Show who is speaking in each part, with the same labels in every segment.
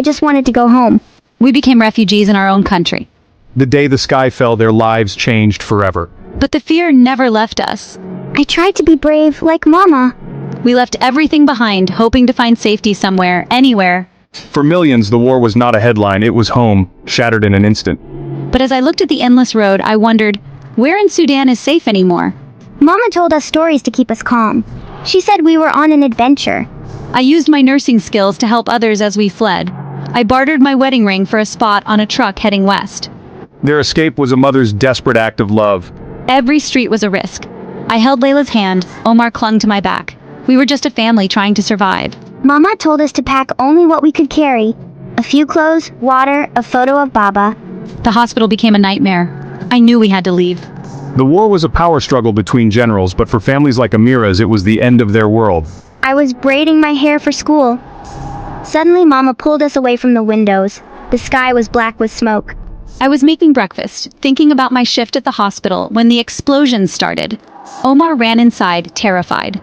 Speaker 1: I just wanted to go home.
Speaker 2: We became refugees in our own country.
Speaker 3: The day the sky fell, their lives changed forever.
Speaker 2: But the fear never left us.
Speaker 1: I tried to be brave, like Mama.
Speaker 2: We left everything behind, hoping to find safety somewhere, anywhere.
Speaker 3: For millions, the war was not a headline, it was home, shattered in an instant.
Speaker 2: But as I looked at the endless road, I wondered, where in Sudan is safe anymore?
Speaker 1: Mama told us stories to keep us calm. She said we were on an adventure.
Speaker 2: I used my nursing skills to help others as we fled. I bartered my wedding ring for a spot on a truck heading west.
Speaker 3: Their escape was a mother's desperate act of love.
Speaker 2: Every street was a risk. I held Layla's hand, Omar clung to my back. We were just a family trying to survive.
Speaker 1: Mama told us to pack only what we could carry. A few clothes, water, a photo of Baba.
Speaker 2: The hospital became a nightmare. I knew we had to leave.
Speaker 3: The war was a power struggle between generals, but for families like Amira's, it was the end of their world.
Speaker 1: I was braiding my hair for school. Suddenly, Mama pulled us away from the windows. The sky was black with smoke.
Speaker 2: I was making breakfast, thinking about my shift at the hospital, when the explosions started. Omar ran inside, terrified.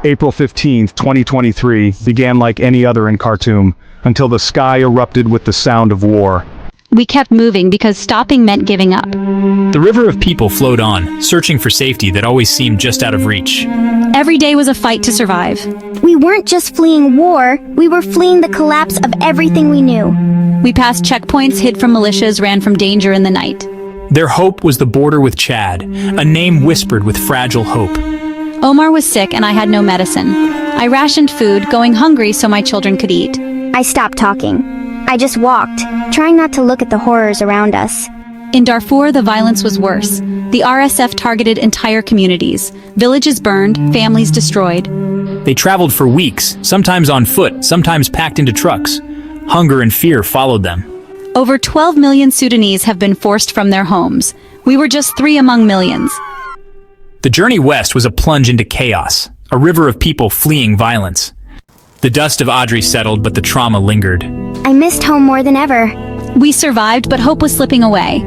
Speaker 3: April 15, 2023, began like any other in Khartoum, until the sky erupted with the sound of war.
Speaker 2: We kept moving because stopping meant giving up.
Speaker 4: The river of people flowed on, searching for safety that always seemed just out of reach.
Speaker 2: Every day was a fight to survive.
Speaker 1: We weren't just fleeing war, we were fleeing the collapse of everything we knew.
Speaker 2: We passed checkpoints, hid from militias, ran from danger in the night.
Speaker 4: Their hope was the border with Chad, a name whispered with fragile hope.
Speaker 2: Omar was sick and I had no medicine. I rationed food, going hungry so my children could eat.
Speaker 1: I stopped talking. I just walked, trying not to look at the horrors around us.
Speaker 2: In Darfur, the violence was worse. The RSF targeted entire communities. Villages burned, families destroyed.
Speaker 4: They traveled for weeks, sometimes on foot, sometimes packed into trucks. Hunger and fear followed them.
Speaker 2: Over 12 million Sudanese have been forced from their homes. We were just 3 among millions.
Speaker 4: The journey west was a plunge into chaos, a river of people fleeing violence. The dust of Adri settled, but the trauma lingered.
Speaker 1: I missed home more than ever.
Speaker 2: We survived, but hope was slipping away.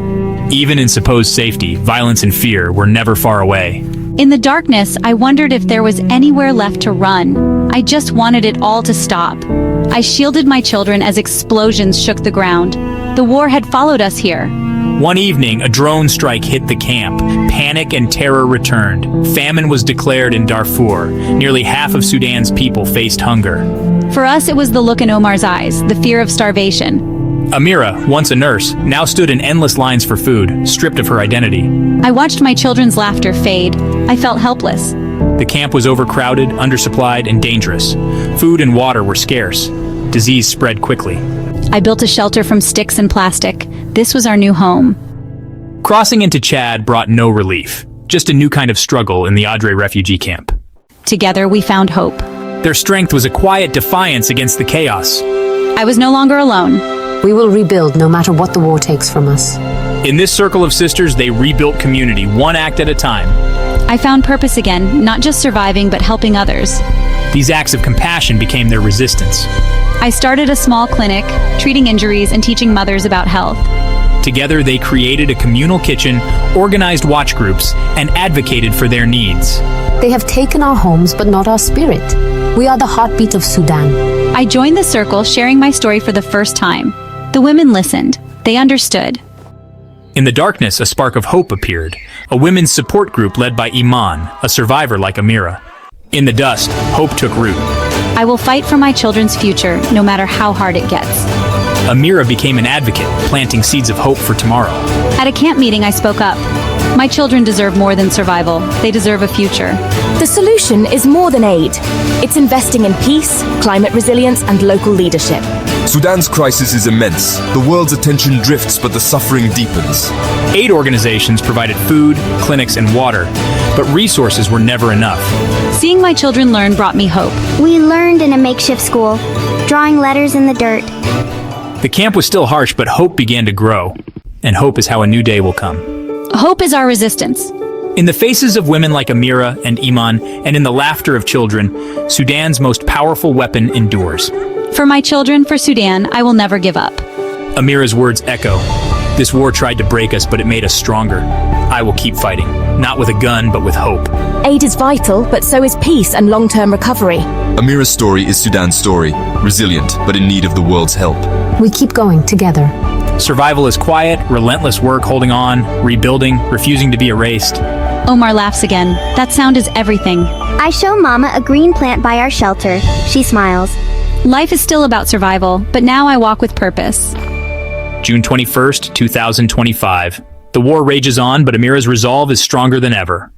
Speaker 4: Even in supposed safety, violence and fear were never far away.
Speaker 2: In the darkness, I wondered if there was anywhere left to run. I just wanted it all to stop. I shielded my children as explosions shook the ground. The war had followed us here.
Speaker 4: One evening, a drone strike hit the camp. Panic and terror returned. Famine was declared in Darfur. Nearly half of Sudan's people faced hunger.
Speaker 2: For us, it was the look in Omar's eyes, the fear of starvation.
Speaker 4: Amira, once a nurse, now stood in endless lines for food, stripped of her identity.
Speaker 2: I watched my children's laughter fade. I felt helpless.
Speaker 4: The camp was overcrowded, undersupplied, and dangerous. Food and water were scarce. Disease spread quickly.
Speaker 2: I built a shelter from sticks and plastic. This was our new home.
Speaker 4: Crossing into Chad brought no relief, just a new kind of struggle in the Adre refugee camp.
Speaker 2: Together, we found hope.
Speaker 4: Their strength was a quiet defiance against the chaos.
Speaker 2: I was no longer alone.
Speaker 5: We will rebuild no matter what the war takes from us.
Speaker 4: In this circle of sisters, they rebuilt community, one act at a time.
Speaker 2: I found purpose again, not just surviving, but helping others.
Speaker 4: These acts of compassion became their resistance.
Speaker 2: I started a small clinic, treating injuries and teaching mothers about health.
Speaker 4: Together, they created a communal kitchen, organized watch groups, and advocated for their needs.
Speaker 5: They have taken our homes, but not our spirit. We are the heartbeat of Sudan.
Speaker 2: I joined the circle, sharing my story for the first time. The women listened. They understood.
Speaker 4: In the darkness, a spark of hope appeared, a women's support group led by Iman, a survivor like Amira. In the dust, hope took root.
Speaker 2: I will fight for my children's future, no matter how hard it gets.
Speaker 4: Amira became an advocate, planting seeds of hope for tomorrow.
Speaker 2: At a camp meeting, I spoke up. My children deserve more than survival. They deserve a future.
Speaker 6: The solution is more than aid. It's investing in peace, climate resilience, and local leadership.
Speaker 7: Sudan's crisis is immense. The world's attention drifts, but the suffering deepens.
Speaker 4: Aid organizations provided food, clinics, and water, but resources were never enough.
Speaker 2: Seeing my children learn brought me hope.
Speaker 1: We learned in a makeshift school, drawing letters in the dirt.
Speaker 4: The camp was still harsh, but hope began to grow. And hope is how a new day will come.
Speaker 2: Hope is our resistance.
Speaker 4: In the faces of women like Amira and Iman, and in the laughter of children, Sudan's most powerful weapon endures.
Speaker 2: For my children, for Sudan, I will never give up.
Speaker 4: Amira's words echo. This war tried to break us, but it made us stronger. I will keep fighting, not with a gun, but with hope.
Speaker 6: Aid is vital, but so is peace and long-term recovery.
Speaker 7: Amira's story is Sudan's story, resilient but in need of the world's help.
Speaker 5: We keep going together.
Speaker 4: Survival is quiet, relentless work holding on, rebuilding, refusing to be erased.
Speaker 2: Omar laughs again. That sound is everything.
Speaker 1: I show Mama a green plant by our shelter. She smiles.
Speaker 2: Life is still about survival, but now I walk with purpose.
Speaker 4: June 21st, 2025. The war rages on, but Amira's resolve is stronger than ever.